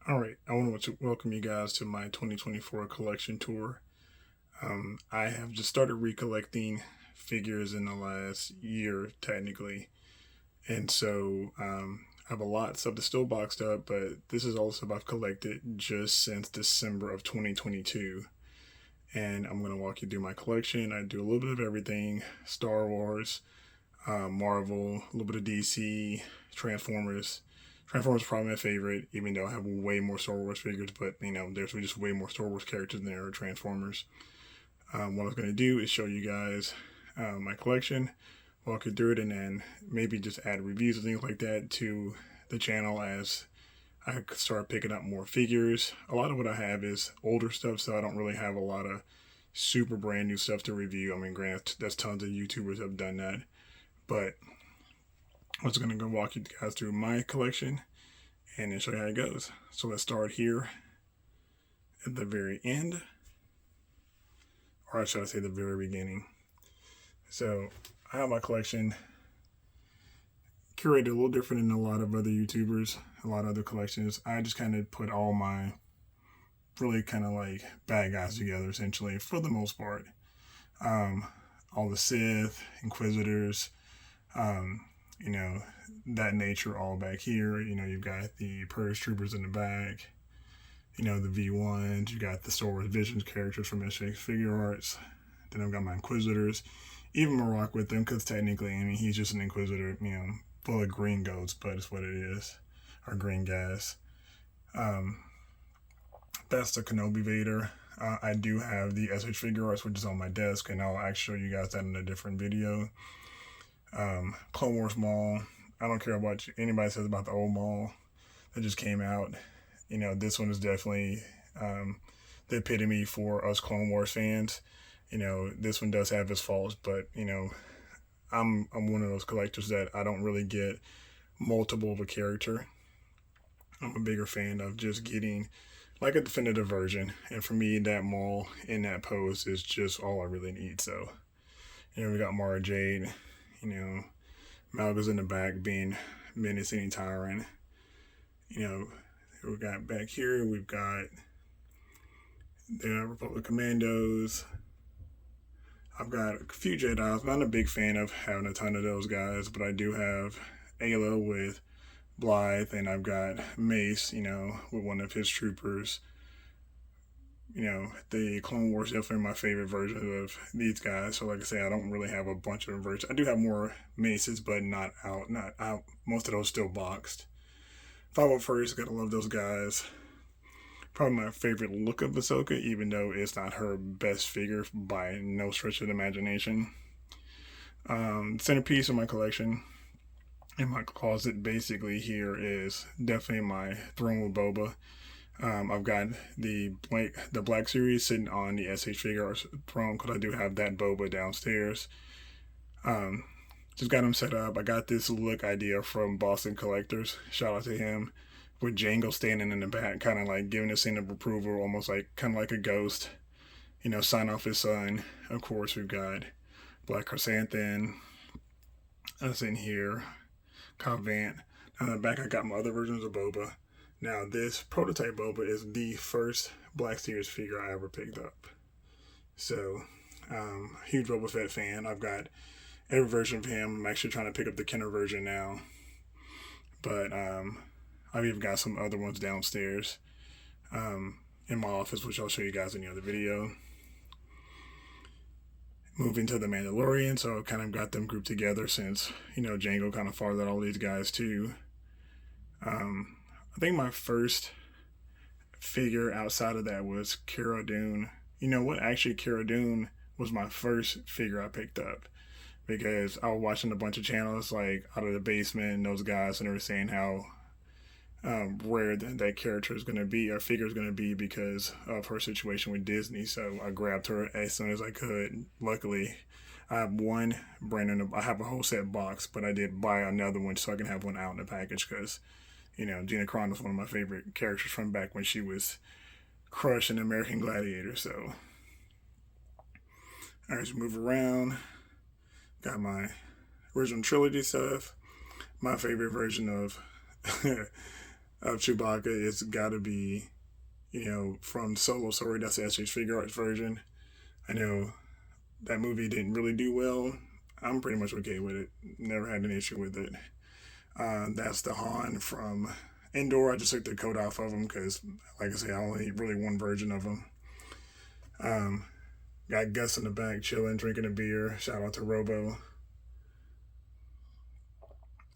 All right, I want to welcome you guys to my 2024 collection tour. I have just started recollecting figures in the last year, technically, and so I have a lot of stuff that's still boxed up, but this is all stuff I've collected just since December of 2022. And I'm going to walk you through my collection. I do a little bit of everything: Star Wars, Marvel, a little bit of DC, Transformers. Transformers is probably my favorite, even though I have way more Star Wars figures, but there's just way more Star Wars characters than there are Transformers. What I was going to do is show you guys my collection, walk you through it, and then maybe just add reviews and things like that to the channel as I start picking up more figures. A lot of what I have is older stuff, so I don't really have a lot of super brand new stuff to review. I mean, granted, there's tons of YouTubers have done that, but I was going to go walk you guys through my collection and then show you how it goes. So let's start here at the very end, or should I say the very beginning. So I have my collection curated a little different than a lot of other YouTubers, a lot of other collections. I just kind of put all my really kind of like bad guys together, essentially, for the most part. All the Sith, Inquisitors, that nature all back here. You've got the Purge Troopers in the back, the V1s, you got the Star Wars Visions characters from Figuarts. Then I've got my Inquisitors, even Marok with them, because technically, he's just an Inquisitor, full of green goats, but it's what it is, or green gas. That's the Kenobi Vader. I do have the shfiguarts, which is on my desk, and I'll actually show you guys that in a different video. Clone Wars Maul. I don't care what anybody says about the old Maul that just came out. This one is definitely the epitome for us Clone Wars fans. This one does have its faults, but I'm one of those collectors that I don't really get multiple of a character. I'm a bigger fan of just getting like a definitive version, and for me, that Maul in that pose is just all I really need. So, we got Mara Jade. Malga's in the back being menacing Tyrant. We got back here, we've got the Republic Commandos. I've got a few Jedi. I'm not a big fan of having a ton of those guys, but I do have Ayla with Blythe, and I've got Mace, with one of his troopers. The Clone Wars definitely my favorite version of these guys. So like I say, I don't really have a bunch of versions. I do have more Maces, but not out. Most of those still boxed. 501st, gotta love those guys. Probably my favorite look of Ahsoka, even though it's not her best figure by no stretch of the imagination. Centerpiece of my collection in my closet basically here is definitely my Throne with Boba. I've got the Black Series sitting on the shfiguarts throne because I do have that Boba downstairs. Just got him set up. I got this look idea from Boston Collectors. Shout out to him. With Jango standing in the back, kind of like giving a scene of approval, almost like kind of like a ghost. Sign off his son. Of course, we've got Black Chrysanthemum. Us in here. Convent. On the back, I got my other versions of Boba. Now, this prototype Boba is the first Black Series figure I ever picked up. So, huge Boba Fett fan. I've got every version of him. I'm actually trying to pick up the Kenner version now. But I've even got some other ones downstairs in my office, which I'll show you guys in the other video. Moving to the Mandalorian, so I kind of got them grouped together since, Jango kind of fathered all these guys too. I think my first figure outside of that was Cara Dune. Actually, Cara Dune was my first figure I picked up because I was watching a bunch of channels like Out of the Basement and those guys, and they were saying how rare that character is going to be, or figure is going to be, because of her situation with Disney. So I grabbed her as soon as I could. Luckily, I have one I have a whole set box, but I did buy another one so I can have one out in the package because, Gina Carano is one of my favorite characters from back when she was crushing American Gladiator. So, all right, just move around. Got my original trilogy stuff. My favorite version of of Chewbacca, it's got to be, from Solo Story. That's the SH Figuarts version. I know that movie didn't really do well. I'm pretty much okay with it. Never had an issue with it. That's the Han from Endor. I just took the coat off of him because, like I say, I only need really one version of him. Um, got Gus in the back, chilling, drinking a beer. Shout out to Robo.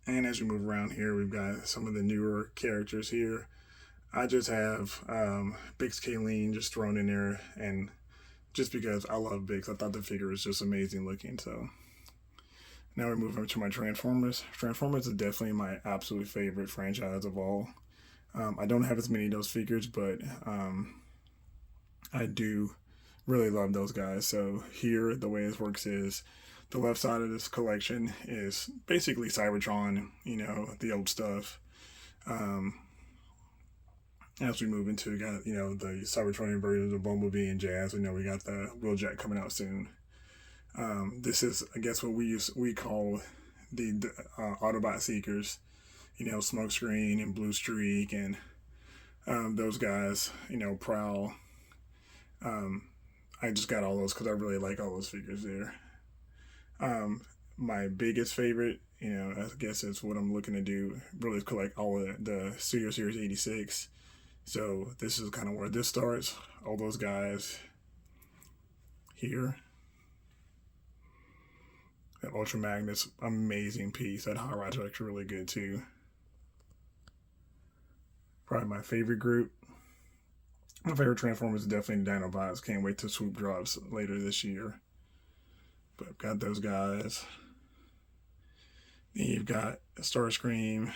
And as we move around here, we've got some of the newer characters here. I just have Bix Kayleen just thrown in there, and just because I love Bix, I thought the figure was just amazing looking. So now we're moving to my Transformers. Transformers is definitely my absolute favorite franchise of all. I don't have as many of those figures, but I do really love those guys. So here, the way this works is the left side of this collection is basically Cybertron, the old stuff. As we move into, got the Cybertronian versions of Bumblebee and Jazz. We know we got the Wheeljack coming out soon. This is, I guess, what we call the Autobot Seekers. Smokescreen and Blue Streak and those guys. Prowl. I just got all those because I really like all those figures there. My biggest favorite, I guess it's what I'm looking to do, really collect all of the Studio Series 86. So this is kind of where this starts. All those guys here. That Ultra Magnus, amazing piece. That Hot Rod's actually really good too. Probably my favorite group. My favorite Transformers is definitely Dinobots. Can't wait to Swoop drops later this year. But I've got those guys. Then you've got Starscream,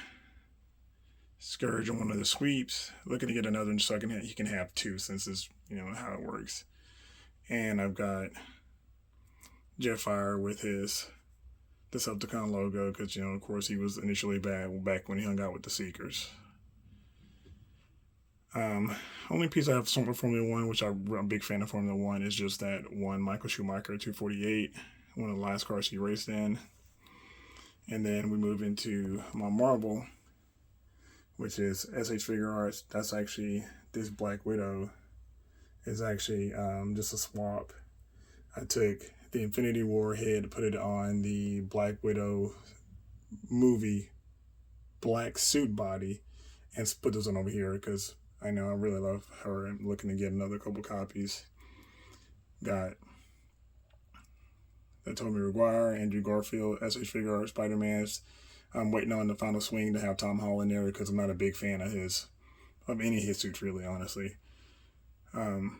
Scourge on one of the sweeps. Looking to get another one so I he can have two, since it's how it works. And I've got Jetfire with the Decepticon logo, because of course he was initially bad back when he hung out with the Seekers. Only piece I have from Formula One, which I'm a big fan of Formula One, is just that one Michael Schumacher 248, one of the last cars he raced in. And then we move into my Marvel, which is SH Figuarts. That's actually, this Black Widow is actually just a swap. I took the Infinity War head, put it on the Black Widow movie black suit body, and put this one over here because I know I really love her and looking to get another couple copies. Got the Tobey Maguire, Andrew Garfield, SH Figuarts, Spider-Man's. I'm waiting on the final swing to have Tom Holland there because I'm not a big fan of any of his suits, really, honestly. Got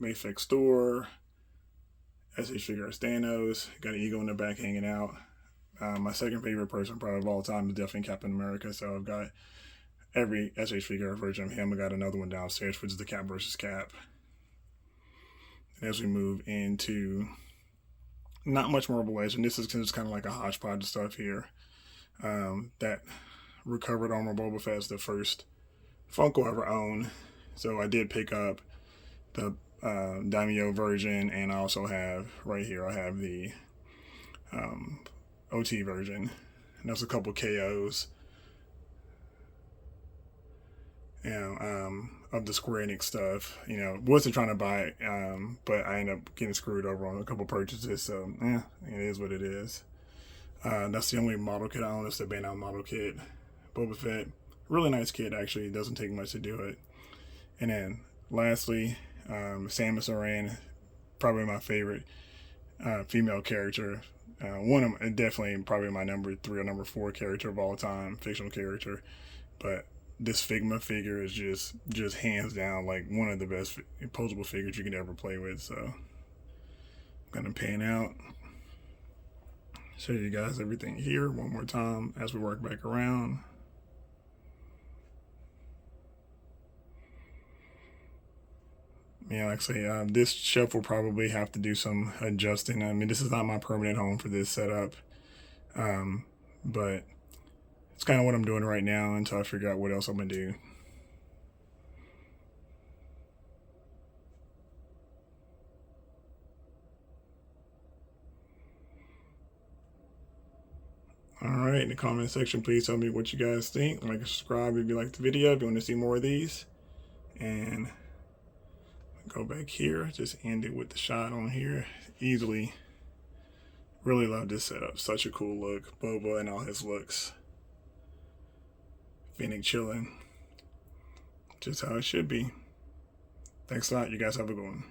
Mafex Thor, SH Figuarts Thanos, got an Eagle in the back hanging out. My second favorite person probably of all time is definitely Captain America, so I've got every SH Figuarts version of him. I got another one downstairs, which is the Cap versus Cap. And as we move into not much Marvel Legend, this is just kind of like a hodgepodge of stuff here. That recovered armor Boba Fett is the first Funko I ever owned, so I did pick up the Daimyo version, and I also have right here, I have the OT version, and there's a couple KOs of the Square Enix stuff. Wasn't trying to buy it, but I ended up getting screwed over on a couple purchases, so it is what it is. That's the only model kit I own. That's the Bandai model kit. Boba Fett, really nice kit actually. It doesn't take much to do it. And then lastly, Samus Aran, probably my favorite female character. One of definitely probably my number 3 or number 4 character of all time, fictional character. But this Figma figure is just hands down like one of the best posable figures you can ever play with. So I'm gonna pan out, show you guys everything here one more time as we work back around. Like I say, this shelf will probably have to do some adjusting. I mean, this is not my permanent home for this setup, but it's kind of what I'm doing right now until I figure out what else I'm gonna do. Alright, in the comment section, please tell me what you guys think. Like and subscribe if you like the video, if you want to see more of these. And go back here, just end it with the shot on here. Easily. Really love this setup. Such a cool look. Boba and all his looks. Fennec chilling. Just how it should be. Thanks a lot. You guys have a good one.